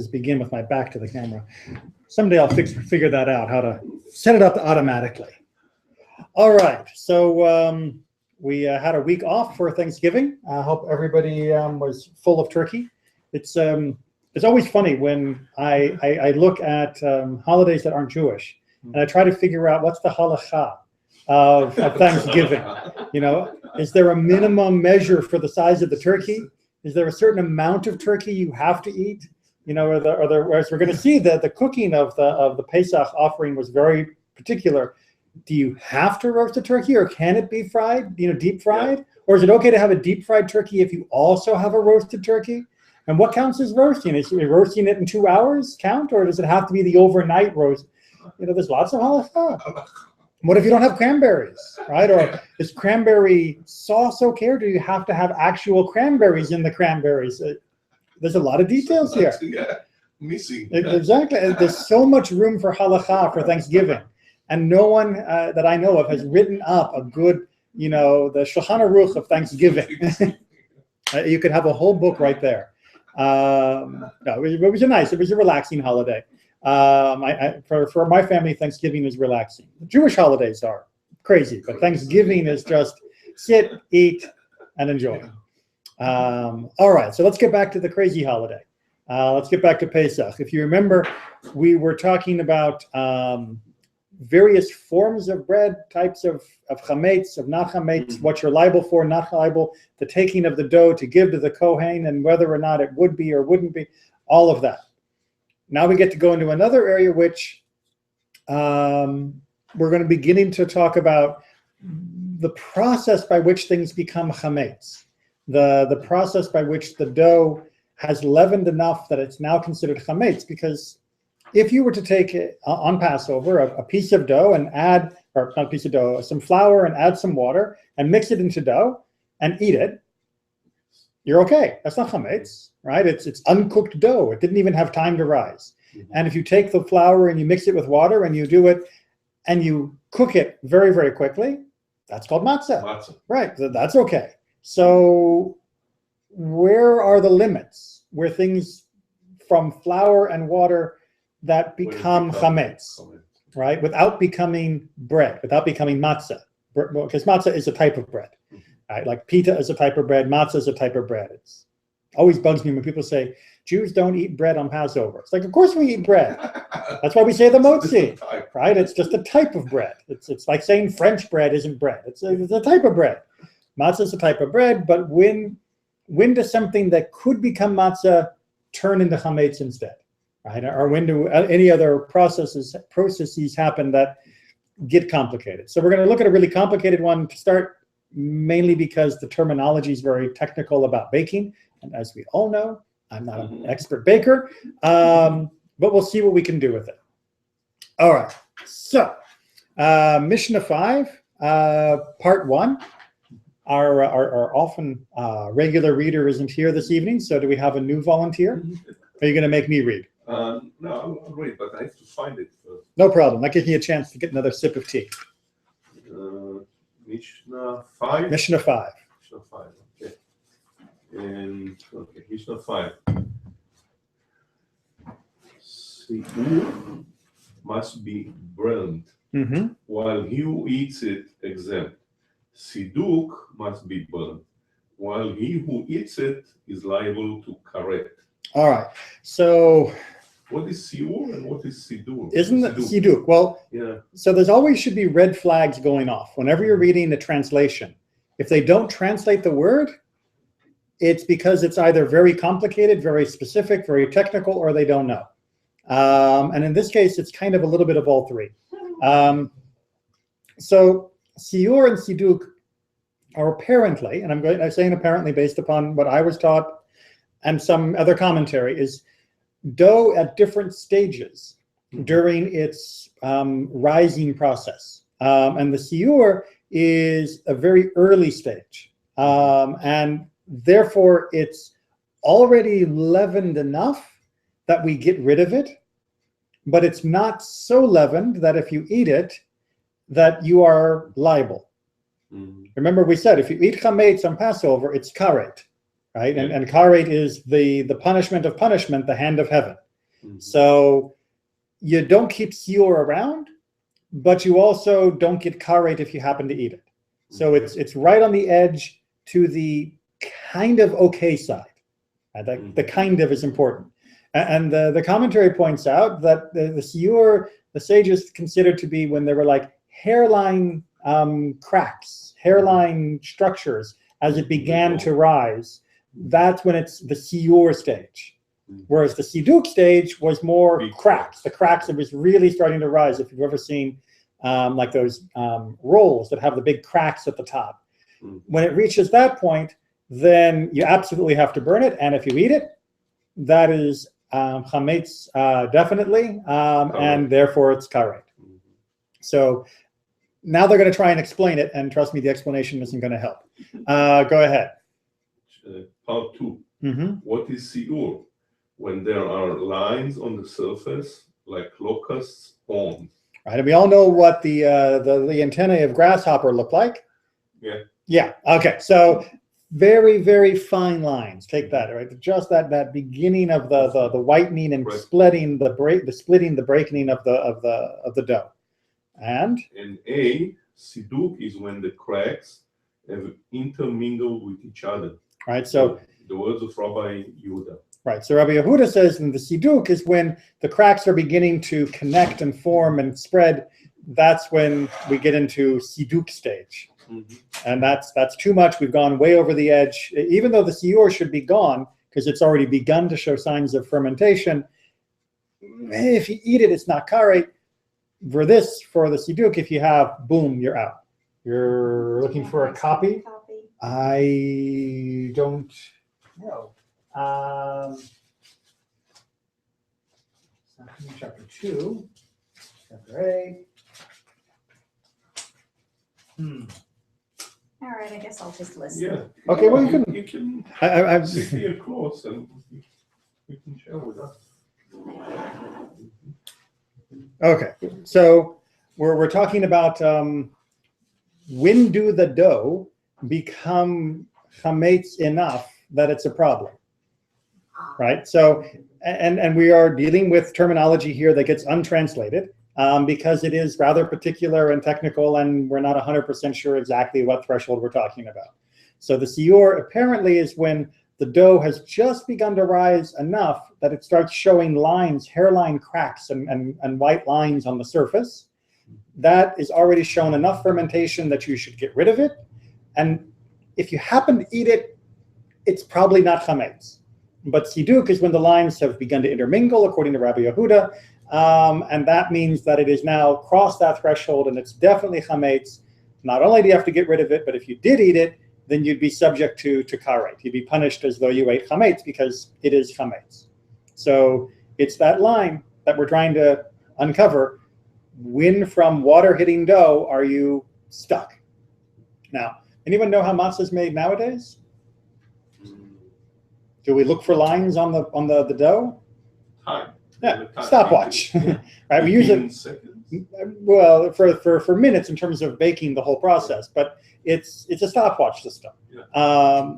classes begin with my back to the camera. Someday I'll figure that out, how to set it up automatically. All right, so we had a week off for Thanksgiving. I hope everybody was full of turkey. It's always funny when I look at holidays that aren't Jewish, and I try to figure out what's the halacha of Thanksgiving. You know, is there a minimum measure for the size of the turkey? Is there a certain amount of turkey you have to eat? You know, whereas we're going to see that the cooking of the Pesach offering was very particular. Do you have to roast a turkey, or can it be fried? You know, deep fried, or is it okay to have a deep fried turkey if you also have a roasted turkey? And what counts as roasting? Is roasting it in 2 hours count, or does it have to be the overnight roast? You know, there's lots of halacha. What if you don't have cranberries, right? Or is cranberry sauce okay, or do you have to have actual cranberries in the cranberries? There's a lot of details here. Yeah, missing. Exactly. There's so much room for halacha for Thanksgiving. And no one that I know of has written up a good, you know, the Shulchan Aruch of Thanksgiving. You could have a whole book right there. No, it was a relaxing holiday. For my family, Thanksgiving is relaxing. The Jewish holidays are crazy, but Thanksgiving is just sit, eat, and enjoy. All right, so let's get back to the crazy holiday. Let's get back to Pesach. If you remember, we were talking about various forms of bread, types of chametz, of not chametz, what you're liable for, not liable, the taking of the dough to give to the Kohen, and whether or not it would be or wouldn't be, all of that. Now we get to go into another area which we're going to beginning to talk about the process by which things become chametz, the process by which the dough has leavened enough that it's now considered chametz. Because if you were to take on Passover a piece of dough and add, or not a piece of dough, some flour and add some water and mix it into dough and eat it, you're okay. That's not chametz, right? It's uncooked dough. It didn't even have time to rise. And if you take the flour and you mix it with water and you do it and you cook it very, very quickly, that's called matzah. Right, that's okay. So where are the limits where things from flour and water that become chametz, right? Without becoming bread, without becoming matzah, because matzah is a type of bread, right? Like pita is a type of bread, matzah is a type of bread. It's always bugs me when people say Jews don't eat bread on Passover. It's like, of course we eat bread. That's why we say the motzi, right? It's just a type of bread. It's like saying French bread isn't bread. It's a type of bread. Matzah is a type of bread, but when does something that could become matzah turn into chametz instead? Right? Or when do any other processes happen that get complicated? So we're going to look at a really complicated one to start, mainly because the terminology is very technical about baking. And as we all know, I'm not an expert baker, but we'll see what we can do with it. All right. So Mishnah 5, part 1. Our often regular reader isn't here this evening, so do we have a new volunteer? Are you going to make me read? No, I'll read, but I have to find it first. No problem. That gives me a chance to get another sip of tea. Mishnah 5? Mishnah 5. Mishnah 5, okay. And, okay, Mishnah 5. Sidur must be burned, while he who eats it exempt. Siduk must be burned, while he who eats it is liable to karet. All right. So what is siur and what is sidur? Isn't it siduk? Well, yeah. So there's always should be red flags going off whenever you're reading the translation. If they don't translate the word, it's because it's either very complicated, very specific, very technical, or they don't know. And in this case, it's kind of a little bit of all three. So siur and siduk are apparently, and I'm saying apparently based upon what I was taught and some other commentary, is dough at different stages during its rising process. And the siur is a very early stage. And therefore, it's already leavened enough that we get rid of it, but it's not so leavened that if you eat it, that you are liable. Remember, we said if you eat chametz on Passover, it's karet, right? And karet is the punishment of punishment, the hand of heaven. So you don't keep siur around, but you also don't get karet if you happen to eat it. So it's right on the edge to the kind of okay side. The kind of is important. And the commentary points out that the siur, the sages considered to be when there were like hairline cracks, hairline structures as it began to rise. That's when it's the siur stage. Whereas the siduk stage was more cracks. The cracks that was really starting to rise. If you've ever seen like those rolls that have the big cracks at the top. When it reaches that point, then you absolutely have to burn it. And if you eat it, that is chametz definitely, and therefore it's karet. So now they're going to try and explain it, and trust me, the explanation isn't going to help. Go ahead. Part 2. What is siur? When there are lines on the surface, like locusts' horns. Right, and we all know what the antennae of grasshopper look like. Yeah. Yeah. Okay. So very, very fine lines. Take that, right? Just that beginning of the whitening and splitting the breaking of the dough. And A, siduk is when the cracks have intermingled with each other. Right. So the words of Rabbi Yehuda. Right. So Rabbi Yehuda says in the siduk is when the cracks are beginning to connect and form and spread. That's when we get into siduk stage. And that's too much. We've gone way over the edge. Even though the siur should be gone because it's already begun to show signs of fermentation, if you eat it, it's not karet. For the siduk, if you have, boom, you're out. You're looking for a copy? I don't know. Chapter 2, chapter 8. All right, I guess I'll just listen. Yeah. Okay, well, you can I'm sit here close and you can share with us. Okay, so we're talking about when do the dough become chametz enough that it's a problem, right? So, and we are dealing with terminology here that gets untranslated because it is rather particular and technical, and we're not 100% sure exactly what threshold we're talking about. So the siur apparently is when the dough has just begun to rise enough that it starts showing lines, hairline cracks and white lines on the surface. That is already shown enough fermentation that you should get rid of it. And if you happen to eat it, it's probably not chametz. But siduk is when the lines have begun to intermingle, according to Rabbi Yehuda. And that means that it is now crossed that threshold and it's definitely chametz. Not only do you have to get rid of it, but if you did eat it, then you'd be subject to karet. You'd be punished as though you ate chametz because it is chametz. So it's that line that we're trying to uncover. When from water hitting dough are you stuck? Now, anyone know how matzah is made nowadays? Do we look for lines on the dough? Time. Yeah, stopwatch. Right, we use it. Seconds. Well, for minutes in terms of baking the whole process, but it's a stopwatch system. Yeah.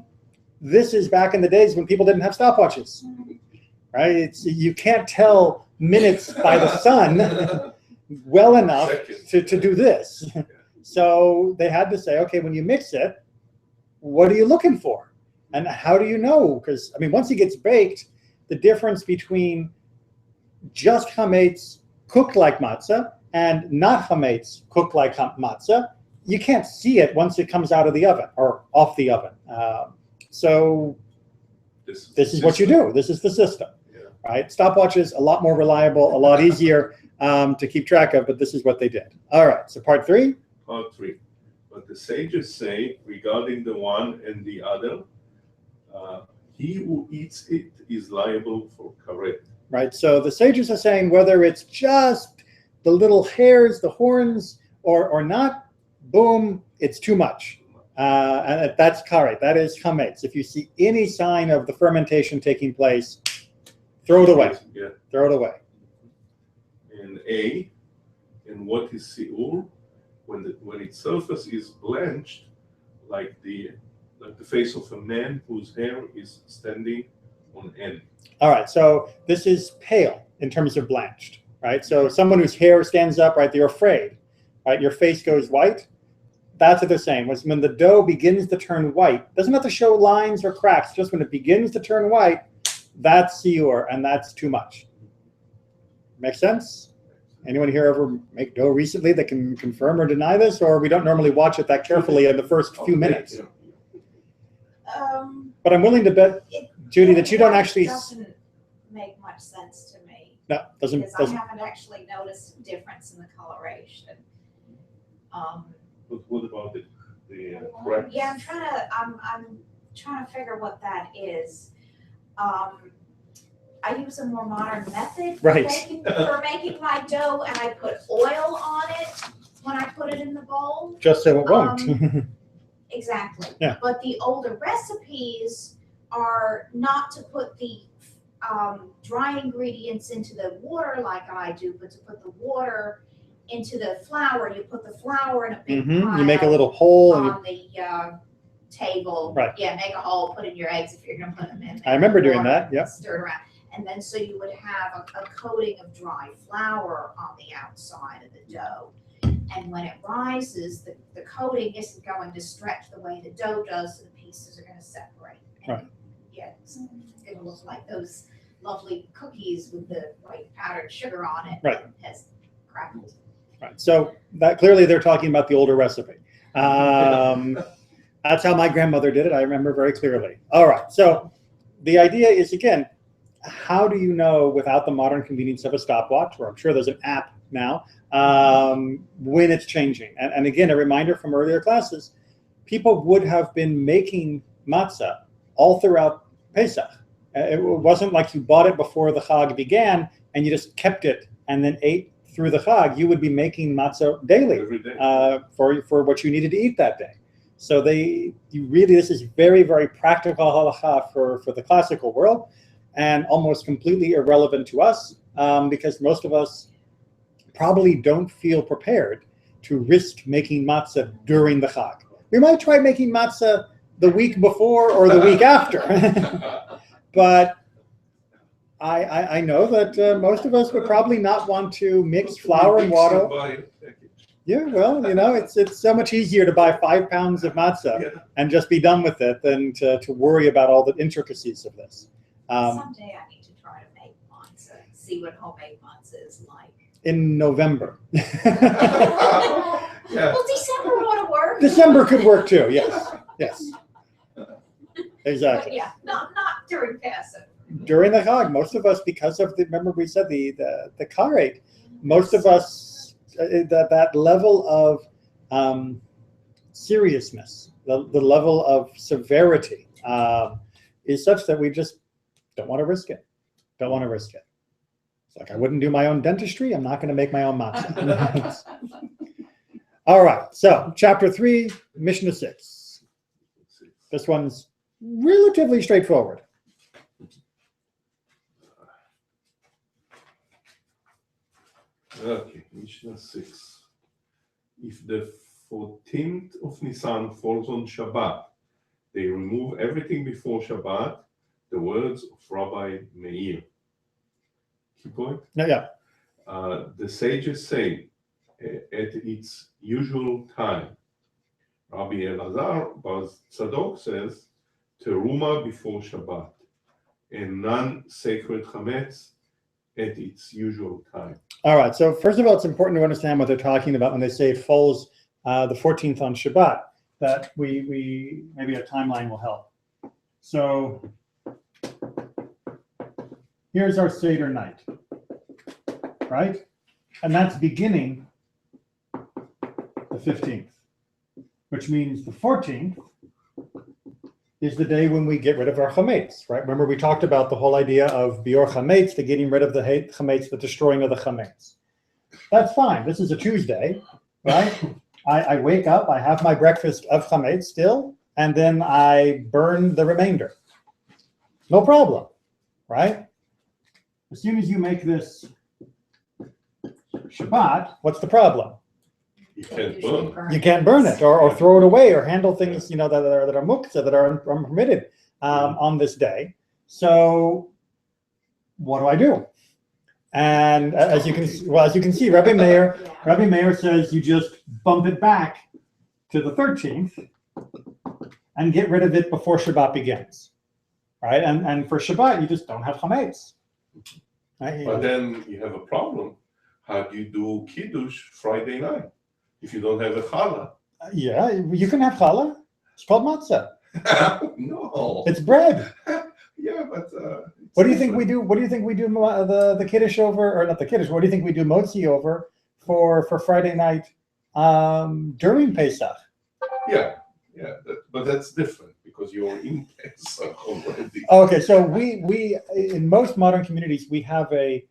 This is back in the days when people didn't have stopwatches, right? You can't tell minutes by the sun well enough to do this. So they had to say, okay, when you mix it, what are you looking for? And how do you know? Because, I mean, once it gets baked, the difference between just chametz cooked like matzah and not chametz cooked like matzah, you can't see it once it comes out of the oven or off the oven. So this is what you do. This is the system, right? Stopwatches, a lot more reliable, a lot easier to keep track of, but this is what they did. All right, so part 3. Part 3. But the sages say regarding the one and the other, he who eats it is liable for karet. Right, so the sages are saying whether it's just the little hairs, the horns, or not, boom, it's too much. And that's karet, that is chametz. If you see any sign of the fermentation taking place, throw it away. Yeah. Throw it away. And A, and what is siur? When its surface is blanched, like the face of a man whose hair is standing on end. All right, so this is pale. in terms of blanched, right? So someone whose hair stands up, right, they're afraid, right? Your face goes white. That's what they're saying. When the dough begins to turn white, doesn't have to show lines or cracks, just when it begins to turn white, that's siur, and that's too much. Make sense? Anyone here ever make dough recently that can confirm or deny this, or we don't normally watch it that carefully in the first few minutes? But I'm willing to bet, Judy, that you don't actually. Doesn't make much sense to me. No, doesn't. Because I haven't actually noticed a difference in the coloration. But what about the cracks? Yeah, I'm trying to figure what that is. I use a more modern method Right. for making my dough, and I put oil on it when I put it in the bowl. Just so it won't. Exactly. Yeah. But the older recipes are not to put the dry ingredients into the water like I do, but to put the water into the flour. You put the flour in a big pile. You make a little hole on the table. Right. Yeah, make a hole, put in your eggs if you're going to put them in. I remember doing that. Yep. Stir it around. And then so you would have a coating of dry flour on the outside of the dough. And when it rises, the coating isn't going to stretch the way the dough does, so the pieces are going to separate. And Right. Yeah, it's going to look like those lovely cookies with the white powdered sugar on it. Right. Has crackled. Right. So that clearly they're talking about the older recipe. That's how my grandmother did it. I remember very clearly. All right. So the idea is, again, how do you know without the modern convenience of a stopwatch, or I'm sure there's an app now, when it's changing? And again, a reminder from earlier classes, people would have been making matzah all throughout Pesach. It wasn't like you bought it before the Chag began and you just kept it and then ate through the Chag. You would be making matzah daily Every day. for what you needed to eat that day. So this is very, very practical halacha for the classical world, and almost completely irrelevant to us, because most of us probably don't feel prepared to risk making matzah during the Chag. We might try making matzah the week before or the week after, but I know that most of us would probably not want to mix flour and water. Yeah, well, it's so much easier to buy 5 pounds of matzah and just be done with it than to worry about all the intricacies of this. Someday I need to try to make matzah, see what homemade matzah is like. In November. Well, December ought to work. December could work too, yes. Yes. Exactly. But yeah, not during Passover. During the Chag, most of us, because of remember we said the karet, most of us, that level of seriousness, the level of severity is such that we just don't want to risk it. Don't want to risk it. It's like I wouldn't do my own dentistry. I'm not going to make my own matzah. All right. So chapter 3, Mishnah 6. This one's relatively straightforward. Okay, Mishnah 6. If the 14th of Nisan falls on Shabbat, they remove everything before Shabbat. The words of Rabbi Meir. Key point? Yeah. The sages say at its usual time. Rabbi Elazar Bar Tzadok says teruma before Shabbat and non-sacred chametz at its usual time. All right. So first of all, it's important to understand what they're talking about when they say it falls the 14th on Shabbat. That we maybe a timeline will help. So here's our Seder night, right? And that's beginning the 15th, which means the 14th is the day when we get rid of our chametz, right? Remember we talked about the whole idea of bior chametz, the getting rid of the chametz, the destroying of the chametz. That's fine. This is a Tuesday, right? I wake up, I have my breakfast of chametz still, and then I burn the remainder. No problem, right? As soon as you make this Shabbat, what's the problem? You can't burn. You can't burn it or throw it away or handle things, that are muktzah, that are unpermitted on this day. So what do? And as you can see, Rabbi Meir says you just bump it back to the 13th and get rid of it before Shabbat begins, right? And for Shabbat, you just don't have chametz. Right? But then you have a problem. How do you do kiddush Friday night if you don't have a challah? Yeah, you can have challah. It's called matzah. No. It's bread. Yeah, but what do you think we do? What do you think we do the kiddush over, or not the kiddush? What do you think we do motzi over for Friday night during Pesach? Yeah, but that's different because you're in Pesach already. Okay, so we in most modern communities we have a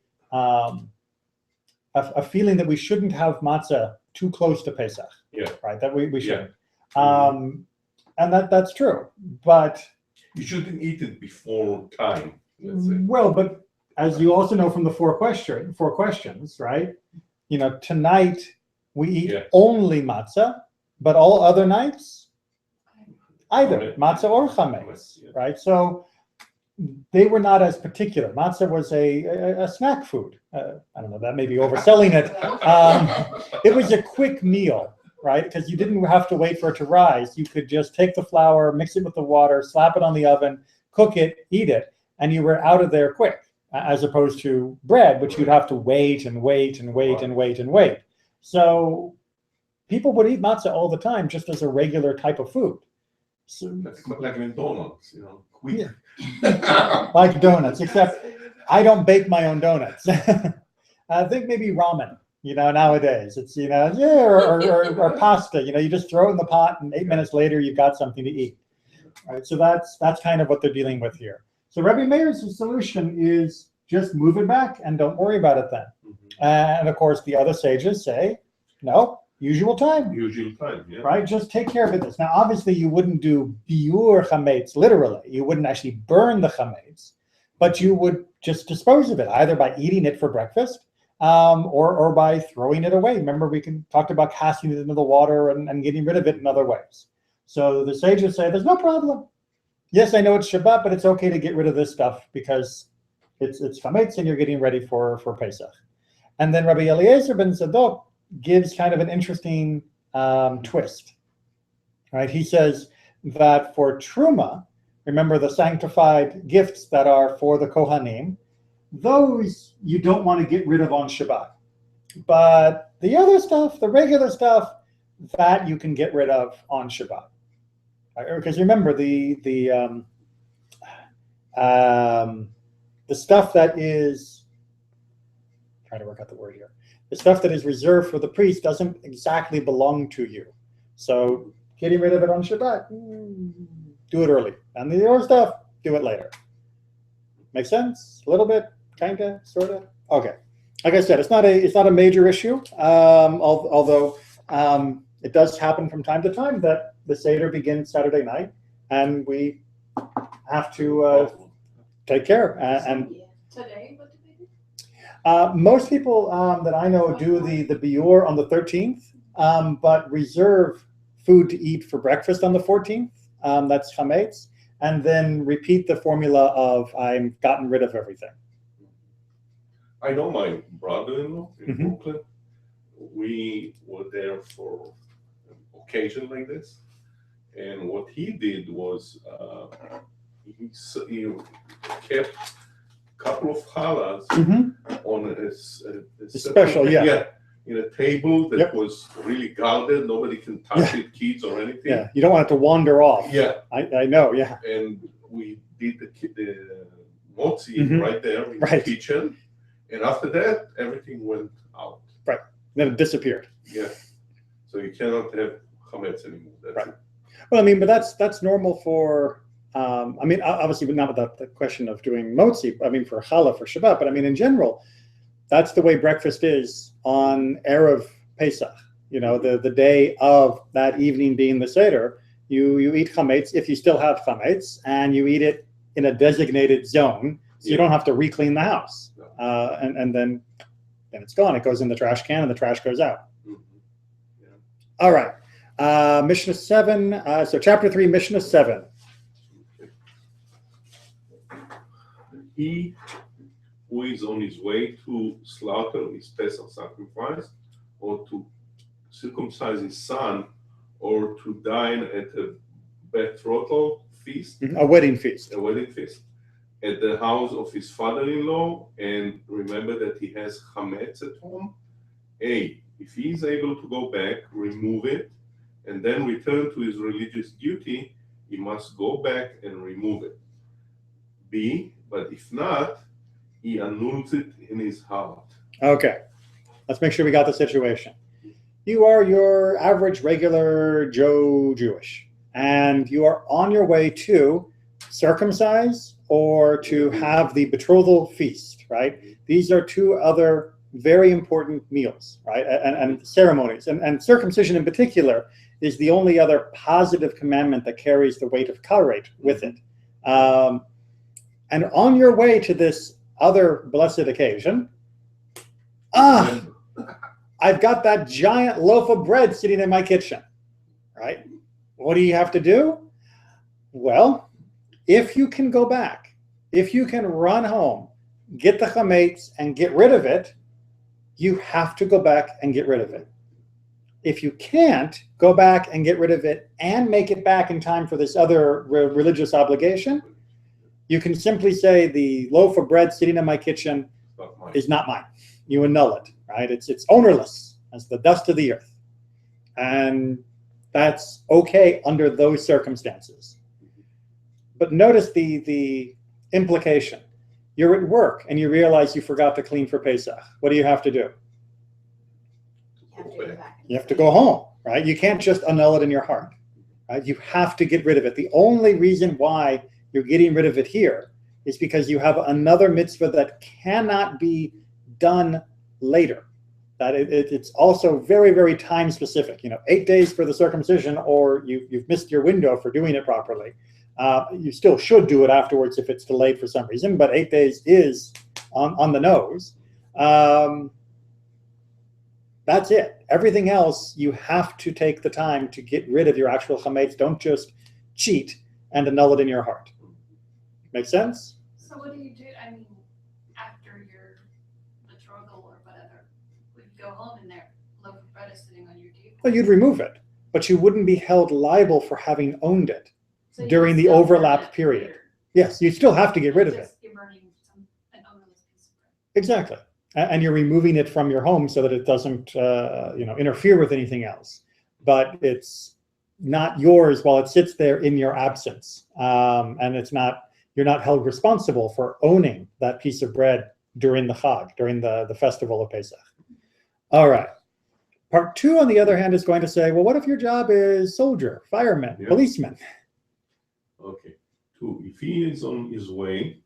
feeling that we shouldn't have matzah too close to Pesach. Yeah. Right. That we shouldn't. And that's true, but you shouldn't eat it before time. Let's say. Well, but as you also know from the four questions, right? You know, tonight we eat only matzah, but all other nights either matzah or chametz, right? So they were not as particular. Matzah was a snack food. I don't know, that may be overselling it. It was a quick meal, right? Because you didn't have to wait for it to rise. You could just take the flour, mix it with the water, slap it on the oven, cook it, eat it, and you were out of there quick, as opposed to bread, which you'd have to wait and wait and wait and wait and wait. So people would eat matzah all the time just as a regular type of food. So, like McDonald's, you know, quick. Yeah. Like donuts, except I don't bake my own donuts. I think maybe ramen, you know, nowadays. It's, you know, or pasta, you know, you just throw it in the pot and 8 minutes later you've got something to eat. Right? So that's kind of what they're dealing with here. So Rabbi Meir's solution is just move it back and don't worry about it then. And of course the other sages say, no, usual time. Usual time, yeah. Right? Just take care of it. Now, obviously, you wouldn't do biur chametz, literally. You wouldn't actually burn the chametz, but you would just dispose of it, either by eating it for breakfast or by throwing it away. Remember, we talked about casting it into the water and getting rid of it in other ways. So the sages say, there's no problem. Yes, I know it's Shabbat, but it's okay to get rid of this stuff because it's chametz and you're getting ready for Pesach. And then Rabbi Eliezer ben Zadok gives kind of an interesting twist, right? He says that for Truma, remember the sanctified gifts that are for the Kohanim, those you don't want to get rid of on Shabbat. But the other stuff, the regular stuff, that you can get rid of on Shabbat. Because remember, the stuff that is, trying to work out the word here, the stuff that is reserved for the priest doesn't exactly belong to you. So getting rid of it on Shabbat, do it early. And the other stuff, do it later. Make sense? A little bit? Kind of? Sort of? Okay. Like I said, it's not a major issue, although it does happen from time to time that the Seder begins Saturday night, and we have to take care. Today, what do they do? Most people that I know do the biur on the 13th, but reserve food to eat for breakfast on the 14th. That's chametz, and then repeat the formula of I've gotten rid of everything. I know my brother-in-law in Brooklyn. We were there for an occasion like this, and what he did was he kept a couple of challahs on a special, in a table that was really guarded. Nobody can touch it, kids or anything. Yeah, you don't want it to wander off. Yeah, I know. Yeah, and we did the motzi right there in the kitchen, and after that, everything went out. Right, then it disappeared. Yeah, so you cannot have chametz anymore. That's it. Well, I mean, but that's normal for. I mean, obviously, but not without the question of doing motzi. I mean, for challah, for Shabbat, but I mean, in general, that's the way breakfast is on Erev Pesach. You know, the day of that evening being the Seder, you eat chametz if you still have chametz, and you eat it in a designated zone, so you don't have to re-clean the house. And then it's gone. It goes in the trash can, and the trash goes out. All right, Mishnah 7. So chapter 3, Mishnah 7. He who is on his way to slaughter his Pesach sacrifice, or to circumcise his son, or to dine at a betrothal feast, A wedding feast. a wedding feast, at the house of his father-in-law, and remember that he has chametz at home. A, if he is able to go back, remove it, and then return to his religious duty, he must go back and remove it. B, but if not, he annuls it in his heart. Okay, let's make sure we got the situation. You are your average, regular Joe Jewish, and you are on your way to circumcise or to have the betrothal feast, right? These are two other very important meals, right? And ceremonies. And circumcision in particular is the only other positive commandment that carries the weight of karet with it. And on your way to this other blessed occasion, I've got that giant loaf of bread sitting in my kitchen, right? What do you have to do? Well, if you can go back, if you can run home, get the chametz and get rid of it, you have to go back and get rid of it. If you can't go back and get rid of it and make it back in time for this other religious obligation, you can simply say the loaf of bread sitting in my kitchen is not mine. You annul it, right? It's ownerless as the dust of the earth. And that's okay under those circumstances. But notice the implication. You're at work and you realize you forgot to clean for Pesach. What do you have to do? You have to go back. You have to go home, right? You can't just annul it in your heart, right? You have to get rid of it. The only reason why you're getting rid of it here is because you have another mitzvah that cannot be done later. That it's also very, very time specific. 8 days for the circumcision, or you've missed your window for doing it properly. You still should do it afterwards if it's delayed for some reason, but 8 days is on the nose. That's it. Everything else, you have to take the time to get rid of your actual chametz. Don't just cheat and annul it in your heart. Make sense? So what do you do? I mean, after your betrothal or whatever, would you go home and their loaf of bread is sitting on your table? Well, you'd remove it, but you wouldn't be held liable for having owned it So you during would the still burn overlap it period. later. Yes, you still have to get rid of it. Just you're burning an ownerless piece of bread. Exactly. And you're removing it from your home so that it doesn't interfere with anything else. But it's not yours while it sits there in your absence. And you're not held responsible for owning that piece of bread during the Chag, during the festival of Pesach. All right. Part 2, on the other hand, is going to say, well, what if your job is soldier, fireman, policeman? Okay. 2, if he is on his way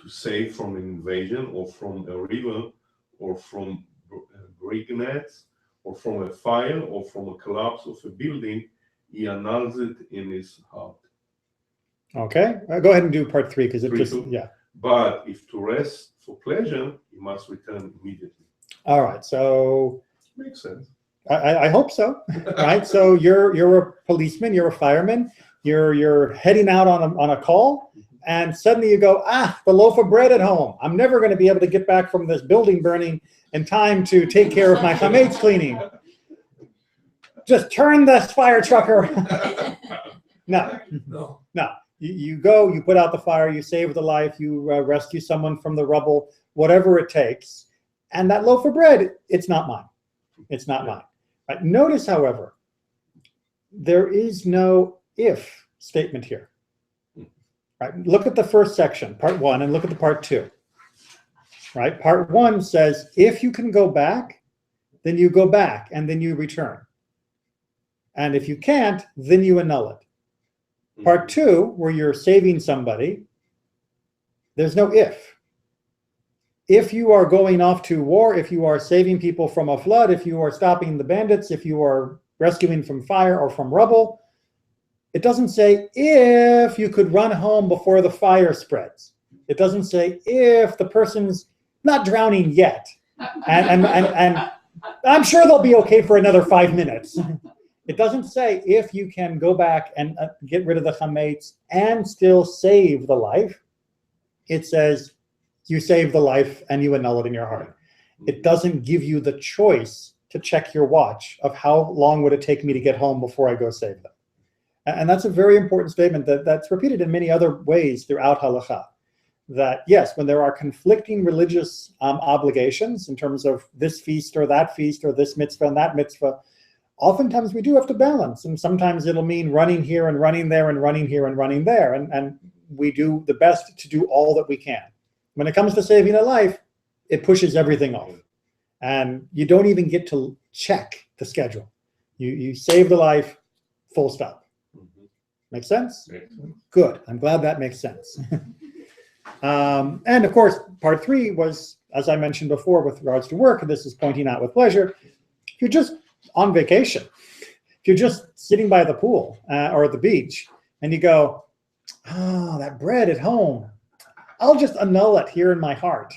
to save from an invasion, or from a river, or from brigands, or from a fire, or from a collapse of a building, he annuls it in his heart. Okay, go ahead and do part 3 because it just, yeah. But if to rest for pleasure, he must return immediately. All right, so Makes sense. I hope so, right? So you're a policeman, you're a fireman, you're heading out on a call, and suddenly you go, the loaf of bread at home. I'm never going to be able to get back from this building burning in time to take care of my chametz cleaning. Just turn this fire trucker. No. You go, you put out the fire, you save the life, you rescue someone from the rubble, whatever it takes. And that loaf of bread, it's not mine. It's not mine. Right? Notice, however, there is no if statement here. Right? Look at the first section, part 1, and look at the part 2. Right? Part 1 says, if you can go back, then you go back, and then you return. And if you can't, then you annul it. Part 2, where you're saving somebody, there's no if. If you are going off to war, if you are saving people from a flood, if you are stopping the bandits, if you are rescuing from fire or from rubble, it doesn't say if you could run home before the fire spreads. It doesn't say if the person's not drowning yet. And I'm sure they'll be okay for another 5 minutes. It doesn't say if you can go back and get rid of the chametz and still save the life. It says you save the life and you annul it in your heart. It doesn't give you the choice to check your watch of how long would it take me to get home before I go save them. And that's a very important statement that's repeated in many other ways throughout halakha. That yes, when there are conflicting religious obligations in terms of this feast or this mitzvah and that mitzvah, oftentimes we do have to balance. And sometimes it'll mean running here and running there and running here and running there. And we do the best to do all that we can. When it comes to saving a life, it pushes everything off. And you don't even get to check the schedule. You save the life, full stop. Make sense? Good. I'm glad that makes sense. And of course, part 3 was, as I mentioned before, with regards to work, and this is pointing out with pleasure, if you're just on vacation, if you're just sitting by the pool or at the beach, and you go, oh, that bread at home, I'll just annul it here in my heart.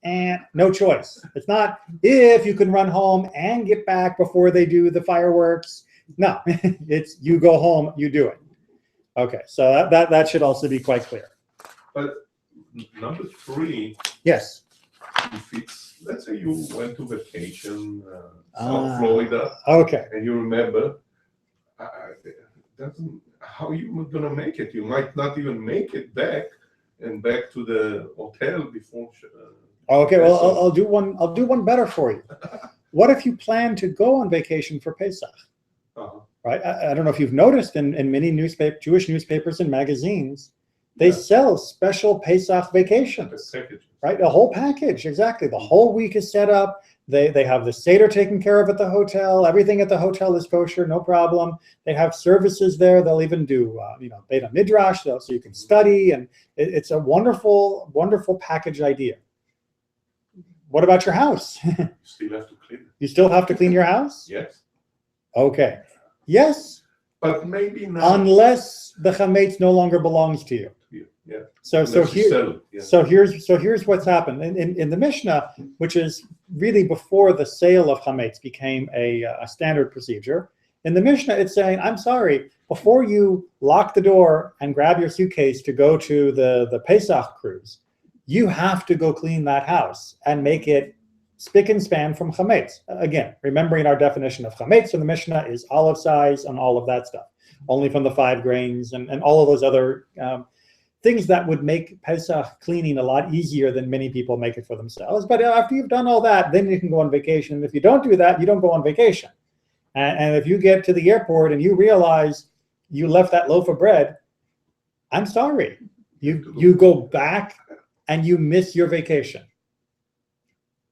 And no choice. It's not if you can run home and get back before they do the fireworks. No, it's you go home, you do it. Okay, so that should also be quite clear. But number 3, yes. If it's, let's say you went to vacation, South Florida, okay, and you remember, how are you going to make it? You might not even make it back to the hotel before. Okay, well, I'll do one better for you. What if you plan to go on vacation for Pesach? Right? I don't know if you've noticed in many Jewish newspapers and magazines, they sell special Pesach vacations. Right? A whole package, exactly. The whole week is set up. They have the Seder taken care of at the hotel. Everything at the hotel is kosher, no problem. They have services there. They'll even do, Beit Midrash, so you can study. And it's a wonderful, wonderful package idea. What about your house? You still have to clean it. You still have to clean your house? Yes. Okay. Yes. But maybe not. Unless the chametz no longer belongs to you. Yeah. So here's what's happened in the Mishnah, which is really before the sale of chametz became a standard procedure. In the Mishnah, it's saying, I'm sorry, before you lock the door and grab your suitcase to go to the Pesach cruise, you have to go clean that house and make it spick and span from chametz. Again, remembering our definition of chametz in the Mishnah is olive size and all of that stuff, only from the 5 grains and all of those other things that would make Pesach cleaning a lot easier than many people make it for themselves. But after you've done all that, then you can go on vacation. If you don't do that, you don't go on vacation. And if you get to the airport and you realize you left that loaf of bread, I'm sorry. You go back and you miss your vacation.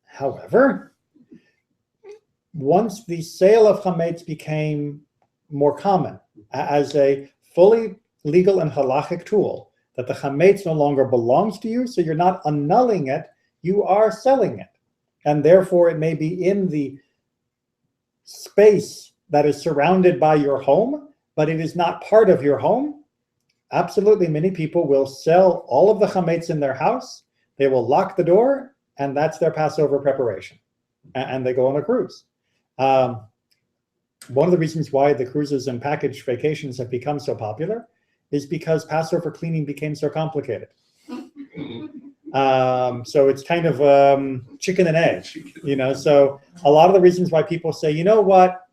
However, once the sale of chametz became more common as a fully legal and halachic tool, that the chametz no longer belongs to you, so you're not annulling it, you are selling it. And therefore, it may be in the space that is surrounded by your home, but it is not part of your home. Absolutely, many people will sell all of the chametz in their house, they will lock the door, and that's their Passover preparation. And they go on a cruise. One of the reasons why the cruises and package vacations have become so popular is because Passover cleaning became so complicated. So it's kind of chicken and egg, So a lot of the reasons why people say, you know what,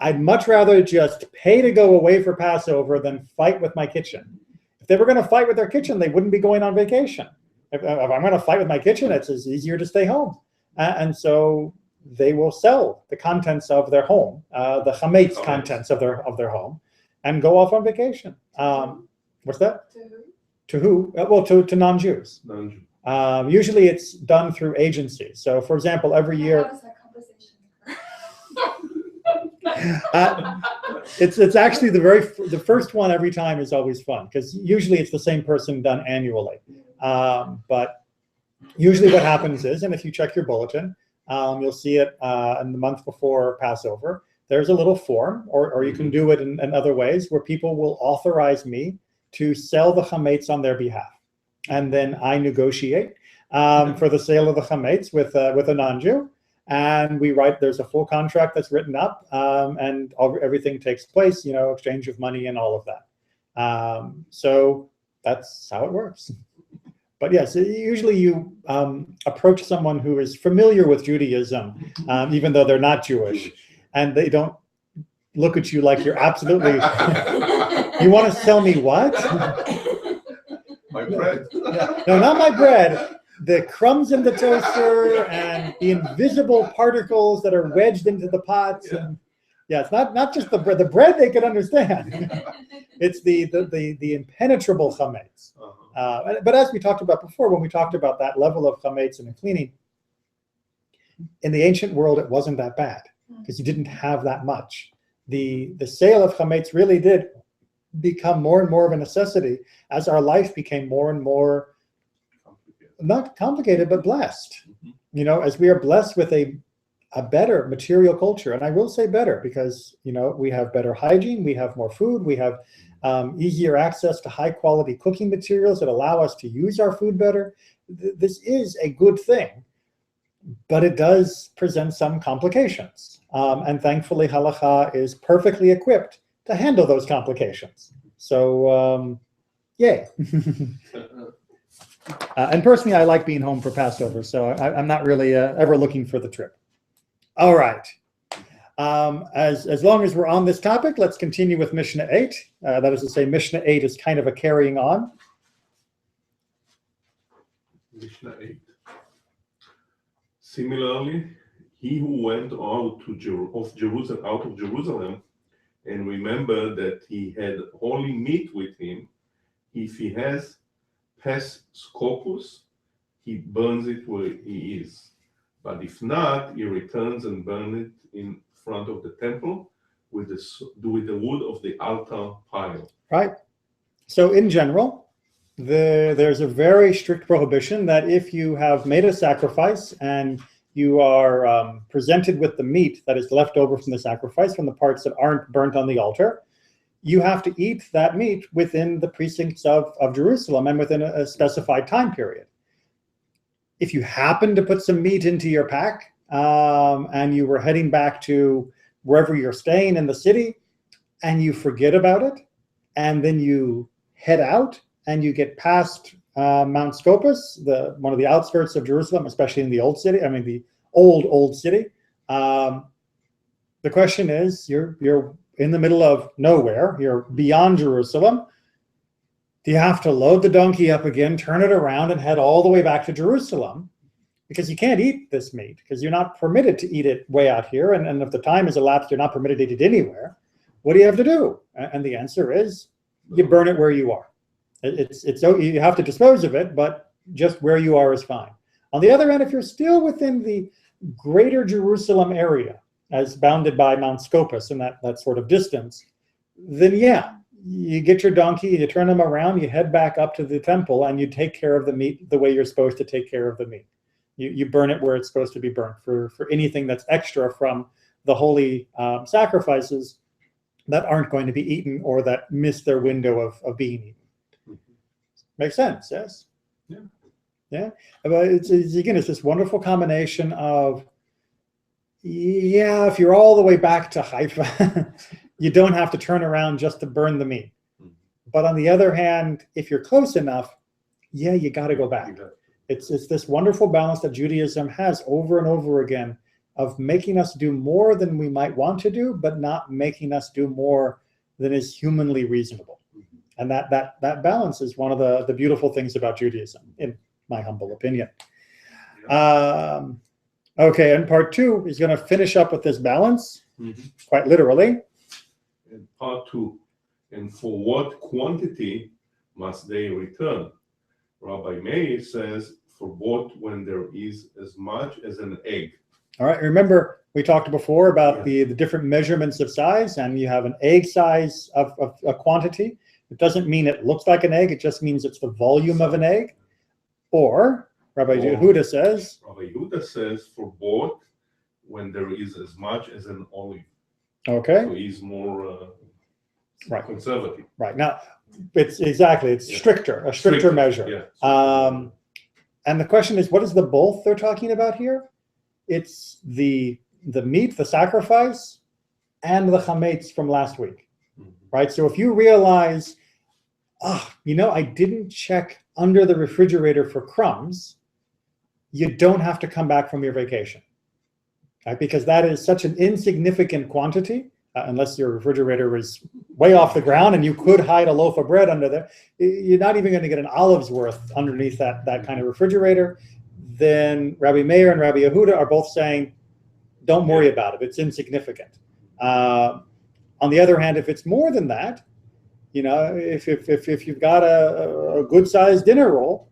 I'd much rather just pay to go away for Passover than fight with my kitchen. If they were going to fight with their kitchen, they wouldn't be going on vacation. If I'm going to fight with my kitchen, it's easier to stay home. And so they will sell the contents of their home, the chametz contents of their home, and go off on vacation. What's that? To who? Well, to non-Jews. Non-Jew. Usually it's done through agencies. So, for example, every year. How does that conversation It's actually the first one every time is always fun, because usually it's the same person done annually. But usually what happens is, and if you check your bulletin, you'll see it in the month before Passover. There's a little form, or you can do it in other ways, where people will authorize me to sell the chametz on their behalf. And then I negotiate for the sale of the chametz with a non-Jew. And there's a full contract that's written up, and everything takes place, exchange of money and all of that. So that's how it works. But yes, usually you approach someone who is familiar with Judaism, even though they're not Jewish, and they don't look at you like you're absolutely. You want to sell me what? My bread. No, not my bread. The crumbs in the toaster and the invisible particles that are wedged into the pots. Yeah. And yeah, it's not just the bread. The bread they could understand. It's the impenetrable chametz. But as we talked about before, when we talked about that level of chametz and the cleaning, in the ancient world, it wasn't that bad because you didn't have that much. The sale of chametz really did become more and more of a necessity as our life became more and more not complicated but blessed. You know, as we are blessed with a better material culture, and I will say better because we have better hygiene, we have more food, we have easier access to high quality cooking materials that allow us to use our food better. This is a good thing, but it does present some complications. And thankfully, halakha is perfectly equipped to handle those complications. So, yay. And personally, I like being home for Passover, so I'm not really ever looking for the trip. All right. As long as we're on this topic, let's continue with Mishnah 8. That is to say, Mishnah 8 is kind of a carrying on. Mishnah 8. Similarly, he who went out of Jerusalem and remember that he had holy meat with him, if he has pes scopus, he burns it where he is. But if not, he returns and burns it in front of the temple with the wood of the altar pile. Right. So in general, there's a very strict prohibition that if you have made a sacrifice and you are presented with the meat that is left over from the sacrifice, from the parts that aren't burnt on the altar, you have to eat that meat within the precincts of Jerusalem and within a specified time period. If you happen to put some meat into your pack and you were heading back to wherever you're staying in the city and you forget about it, and then you head out and you get past Mount Scopus, one of the outskirts of Jerusalem, especially in the old city, the old city. The question is, you're in the middle of nowhere, you're beyond Jerusalem. Do you have to load the donkey up again, turn it around, and head all the way back to Jerusalem? Because you can't eat this meat, because you're not permitted to eat it way out here, and if the time is elapsed, you're not permitted to eat it anywhere. What do you have to do? And the answer is, you burn it where you are. You have to dispose of it, but just where you are is fine. On the other hand, if you're still within the greater Jerusalem area, as bounded by Mount Scopus and that sort of distance, then yeah, you get your donkey, you turn them around, you head back up to the temple, and you take care of the meat the way you're supposed to take care of the meat. You burn it where it's supposed to be burnt for anything that's extra from the holy sacrifices that aren't going to be eaten or that miss their window of being eaten. Makes sense, yes? Yeah. Yeah. But it's this wonderful combination of, yeah, if you're all the way back to Haifa, you don't have to turn around just to burn the meat. But on the other hand, if you're close enough, yeah, you got to go back. It's this wonderful balance that Judaism has over and over again of making us do more than we might want to do, but not making us do more than is humanly reasonable. And that balance is one of the beautiful things about Judaism, in my humble opinion. Okay, and part 2 is going to finish up with this balance, quite literally. And part 2, and for what quantity must they return? Rabbi Meir says, for both when there is as much as an egg. All right, remember we talked before about the different measurements of size, and you have an egg size of a quantity. It doesn't mean it looks like an egg, it just means it's the volume of an egg. Or Rabbi Yehuda says, for both when there is as much as an olive. Okay. So he's more right. conservative. Right. Now, it's stricter, a stricter measure. Yeah. And the question is, what is the both they're talking about here? It's the meat, the sacrifice, and the chametz from last week. Right? So if you realize, I didn't check under the refrigerator for crumbs, you don't have to come back from your vacation, right? Because that is such an insignificant quantity, unless your refrigerator is way off the ground and you could hide a loaf of bread under there. You're not even going to get an olive's worth underneath that kind of refrigerator. Then Rabbi Meir and Rabbi Yehuda are both saying, don't worry about it. It's insignificant. On the other hand, if it's more than that, you know, if you've got a good-sized dinner roll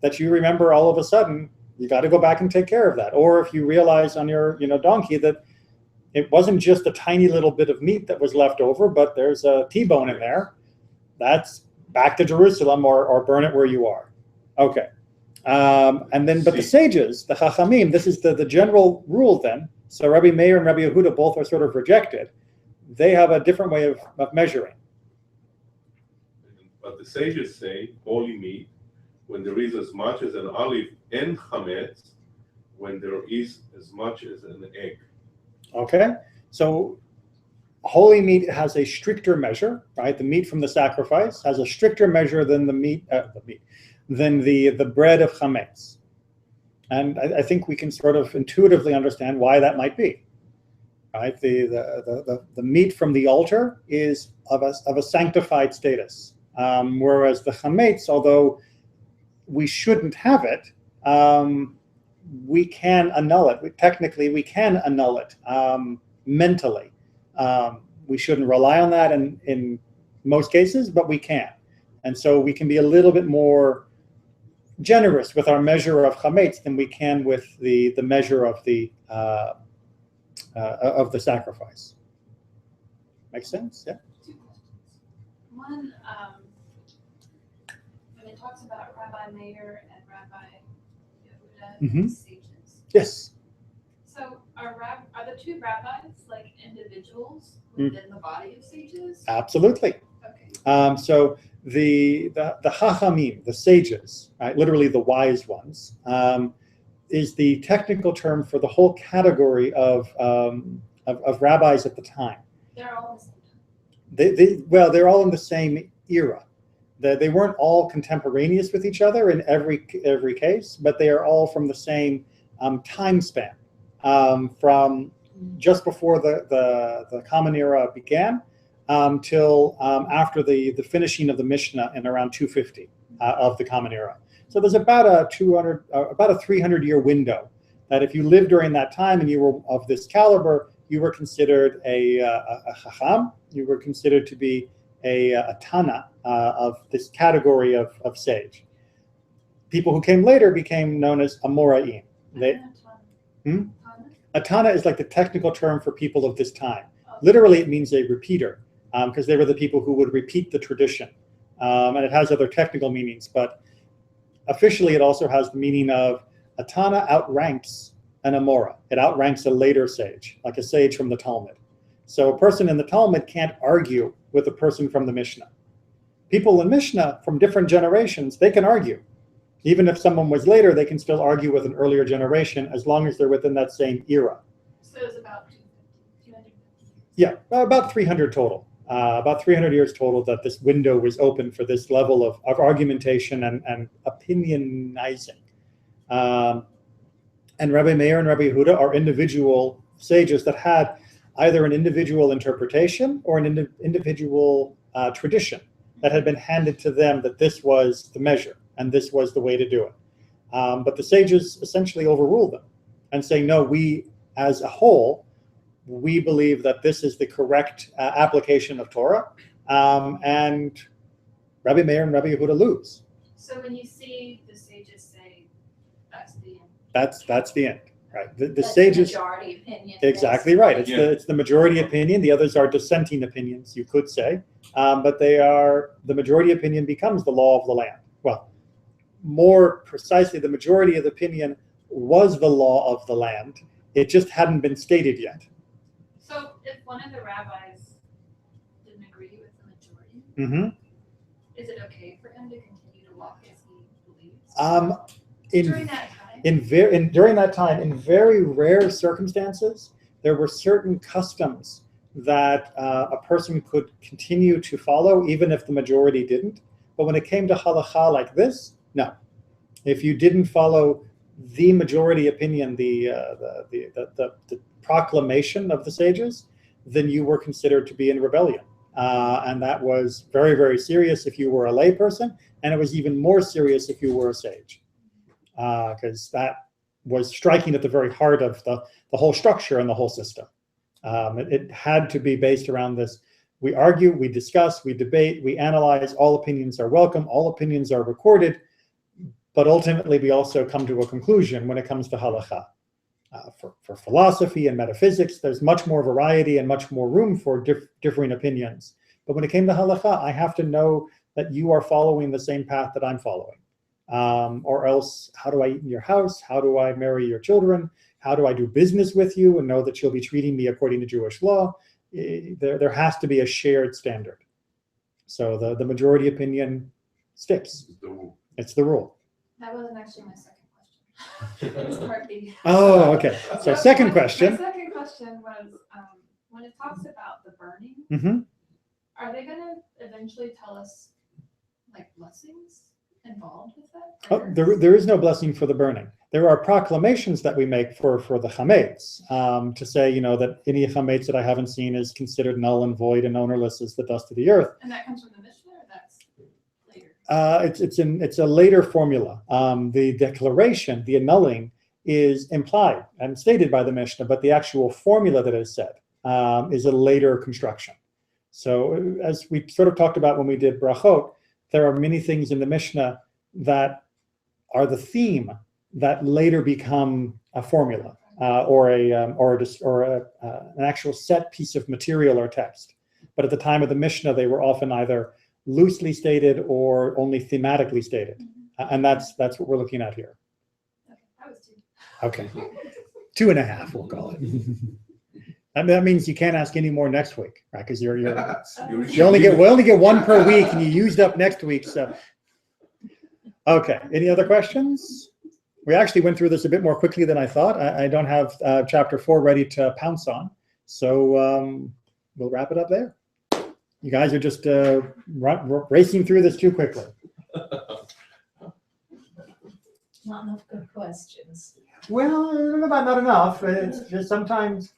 that you remember all of a sudden, you got to go back and take care of that. Or if you realize on your donkey that it wasn't just a tiny little bit of meat that was left over, but there's a T-bone in there, that's back to Jerusalem or burn it where you are. Okay. But the sages, the Chachamim, this is the general rule then. So Rabbi Meir and Rabbi Yehuda both are sort of rejected. They have a different way of measuring. But the sages say holy meat when there is as much as an olive, and chametz when there is as much as an egg. Okay, so holy meat has a stricter measure, right? The meat from the sacrifice has a stricter measure than than the bread of chametz. And I think we can sort of intuitively understand why that might be. Right, the meat from the altar is of a sanctified status, whereas the chametz, although we shouldn't have it, we can annul it. Technically, we can annul it mentally. We shouldn't rely on that in most cases, but we can, and so we can be a little bit more generous with our measure of chametz than we can with the measure of the sacrifice. Makes sense? Yeah. Two questions. One, when it talks about Rabbi Meir and Rabbi Yehuda sages. Yes. So are the two rabbis like individuals within the body of sages? Absolutely. Okay. So the Chachamim, the sages, right, literally the wise ones, is the technical term for the whole category of rabbis at the time. They're all the same time. They're all in the same era. They weren't all contemporaneous with each other in every case, but they are all from the same time span, from just before the Common Era began till after the finishing of the Mishnah in around 250 of the Common Era. So there's about a 300-year window that if you lived during that time and you were of this caliber, you were considered a chacham. You were considered to be a tana of this category of sage. People who came later became known as amoraim. A tana is like the technical term for people of this time. Literally, it means a repeater, because they were the people who would repeat the tradition. And it has other technical meanings, but officially, it also has the meaning of a tana outranks an amora. It outranks a later sage, like a sage from the Talmud. So a person in the Talmud can't argue with a person from the Mishnah. People in Mishnah from different generations, they can argue. Even if someone was later, they can still argue with an earlier generation as long as they're within that same era. So it's about 250. Yeah, about 300 total. About 300 years total that this window was open for this level of argumentation and opinionizing. And Rabbi Meir and Rabbi Yehuda are individual sages that had either an individual interpretation or an individual tradition that had been handed to them that this was the measure and this was the way to do it. But the sages essentially overruled them and say, no, we as a whole, we believe that this is the correct application of Torah, and Rabbi Meir and Rabbi Yehuda lose. So when you see the sages say, that's the end. That's the end, right? The That's sages. the majority opinion. Exactly right. It's the majority opinion. The others are dissenting opinions, you could say, but the majority opinion becomes the law of the land. Well, more precisely, the majority of the opinion was the law of the land. It just hadn't been stated yet. So if one of the rabbis didn't agree with the majority, is it okay for him to continue to walk as he believes? During that time? During that time, in very rare circumstances, there were certain customs that a person could continue to follow, even if the majority didn't. But when it came to halakha like this, No. If you didn't follow the majority opinion, the proclamation of the sages, then you were considered to be in rebellion. And that was very, very serious if you were a layperson, and it was even more serious if you were a sage, because that was striking at the very heart of the whole structure and the whole system. It had to be based around this. We argue, we discuss, we debate, we analyze, all opinions are welcome, all opinions are recorded, but ultimately we also come to a conclusion when it comes to halakha. For philosophy and metaphysics, there's much more variety and much more room for differing opinions. But when it came to halakha, I have to know that you are following the same path that I'm following. Or else, how do I eat in your house? How do I marry your children? How do I do business with you and know that you'll be treating me according to Jewish law? There has to be a shared standard. So the majority opinion sticks. It's the rule. That wasn't actually my second question. It was part B. Oh, okay. So second question. My second question was, when it talks about the burning, are they going to eventually tell us like blessings involved with that? Oh, there is no blessing for the burning. There are proclamations that we make for the chametz, to say, that any chametz that I haven't seen is considered null and void and ownerless as the dust of the earth. And that comes from the Mishnah, or that's later? It's a later formula. The declaration, the annulling, is implied and stated by the Mishnah, but the actual formula that is said is a later construction. So as we sort of talked about when we did brachot, there are many things in the Mishnah that are the theme that later become a formula or an actual set piece of material or text. But at the time of the Mishnah, they were often either loosely stated or only thematically stated, and that's what we're looking at here. Okay, that was 2. Okay, 2.5, we'll call it. That means you can't ask any more next week, right? Because we only get one per week, and you used up next week. So, okay. Any other questions? We actually went through this a bit more quickly than I thought. I don't have chapter 4 ready to pounce on, so we'll wrap it up there. You guys are just racing through this too quickly. Not enough good questions. Well, not enough. It's just sometimes